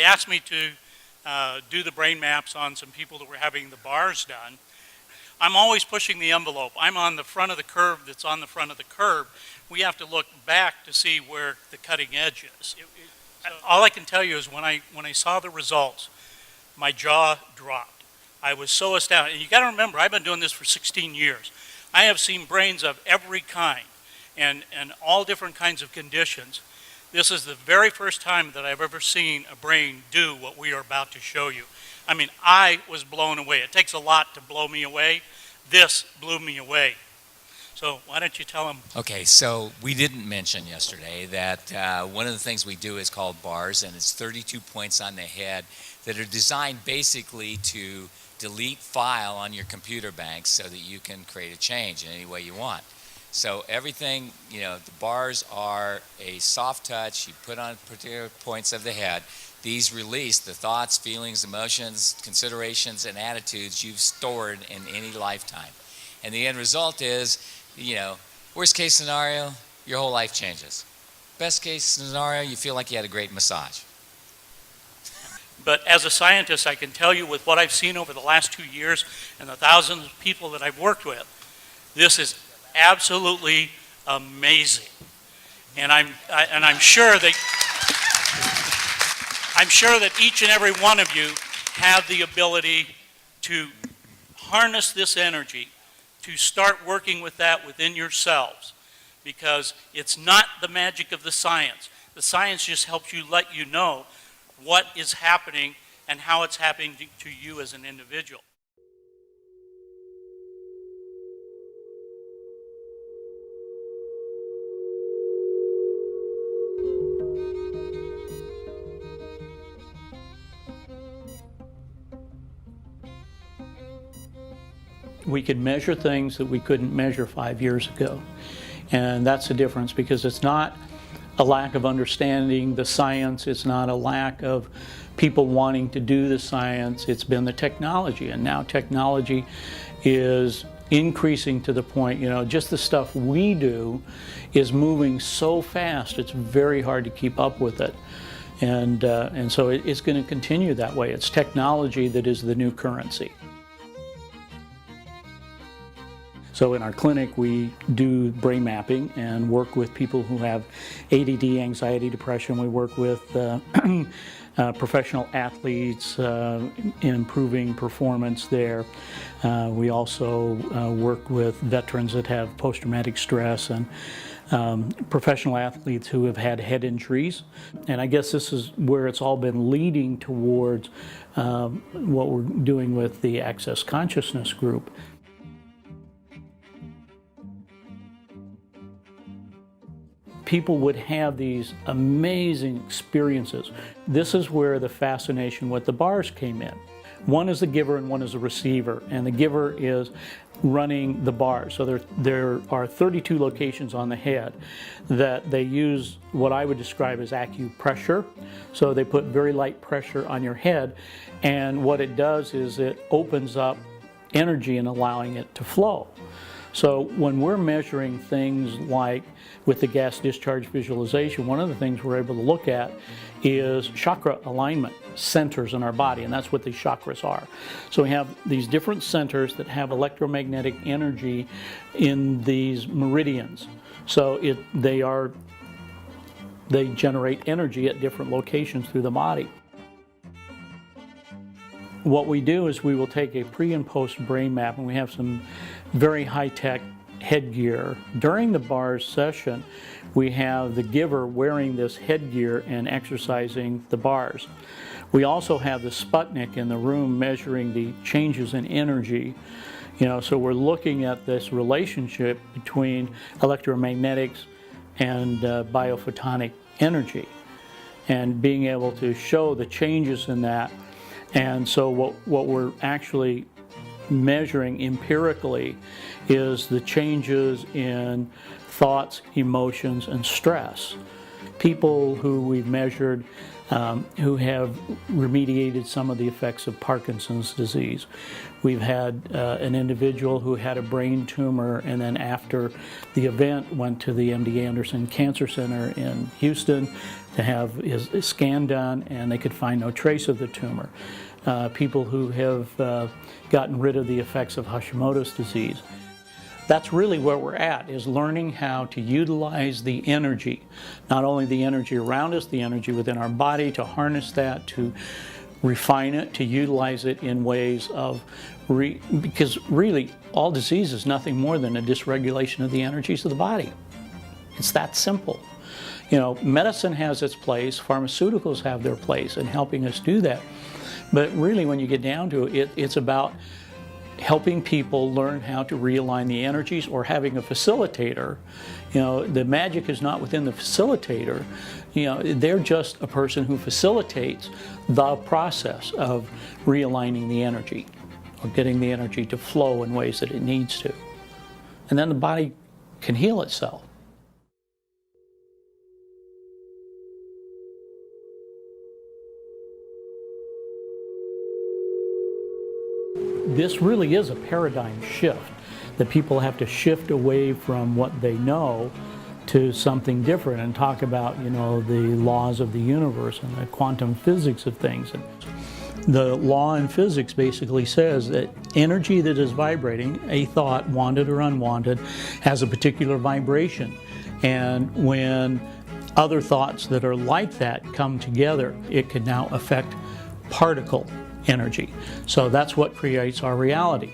they asked me to do the brain maps on some people that were having the bars done. I'm always pushing the envelope. I'm on the front of the curve that's on the front of the curve. We have to look back to see where the cutting edge is. All I can tell you is when I saw the results, my jaw dropped. I was so astounded. And you got to remember, I've been doing this for 16 years. I have seen brains of every kind and all different kinds of conditions. This is the very first time that I've ever seen a brain do what we are about to show you. I mean, I was blown away. It takes a lot to blow me away. This blew me away. So why don't you tell them? Okay, so we didn't mention yesterday that one of the things we do is called bars, and it's 32 points on the head that are designed basically to delete file on your computer bank so that you can create a change in any way you want. So everything, the bars are a soft touch. You put on particular points of the head. These release the thoughts, feelings, emotions, considerations, and attitudes you've stored in any lifetime. And the end result is, worst case scenario, your whole life changes. Best case scenario, you feel like you had a great massage. But as a scientist, I can tell you with what I've seen over the last 2 years and the thousands of people that I've worked with, this is absolutely amazing. And I'm sure that each and every one of you have the ability to harness this energy, to start working with that within yourselves, because it's not the magic of the science. The science just helps you let you know what is happening and how it's happening to you as an individual. We could measure things that we couldn't measure 5 years ago. And that's the difference, because it's not a lack of understanding the science, it's not a lack of people wanting to do the science, it's been the technology. And now technology is increasing to the point, just the stuff we do is moving so fast, it's very hard to keep up with it. And so it's going to continue that way. It's technology that is the new currency. So in our clinic, we do brain mapping and work with people who have ADD, anxiety, depression. We work with professional athletes in improving performance there. We also work with veterans that have post-traumatic stress and professional athletes who have had head injuries. And I guess this is where it's all been leading towards what we're doing with the Access Consciousness group. People would have these amazing experiences. This is where the fascination with the bars came in. One is the giver and one is the receiver, and the giver is running the bars. So there are 32 locations on the head that they use what I would describe as acupressure. So they put very light pressure on your head, and what it does is it opens up energy and allowing it to flow. So when we're measuring things like with the gas discharge visualization, one of the things we're able to look at is chakra alignment centers in our body, and that's what these chakras are. So we have these different centers that have electromagnetic energy in these meridians. So they generate energy at different locations through the body. What we do is we will take a pre and post brain map, and we have some very high-tech headgear. During the bars session, we have the giver wearing this headgear and exercising the bars. We also have the Sputnik in the room measuring the changes in energy. So we're looking at this relationship between electromagnetics and biophotonic energy and being able to show the changes in that. And so what we're actually measuring empirically is the changes in thoughts, emotions, and stress. people who we've measured who have remediated some of the effects of Parkinson's disease. We've had an individual who had a brain tumor and then after the event went to the MD Anderson Cancer Center in Houston to have his scan done, and they could find no trace of the tumor. People who have gotten rid of the effects of Hashimoto's disease. That's really where we're at, is learning how to utilize the energy, not only the energy around us, the energy within our body, to harness that, to refine it, to utilize it in ways of, because really all disease is nothing more than a dysregulation of the energies of the body. It's that simple. You know, medicine has its place, pharmaceuticals have their place in helping us do that. But really when you get down to it, it's about helping people learn how to realign the energies, or having a facilitator. You know, the magic is not within the facilitator. You know, they're just a person who facilitates the process of realigning the energy, or getting the energy to flow in ways that it needs to. And then the body can heal itself. This really is a paradigm shift, that people have to shift away from what they know to something different and talk about, you know, the laws of the universe and the quantum physics of things. And the law in physics basically says that energy that is vibrating, a thought, wanted or unwanted, has a particular vibration. And when other thoughts that are like that come together, it can now affect particle energy. So that's what creates our reality.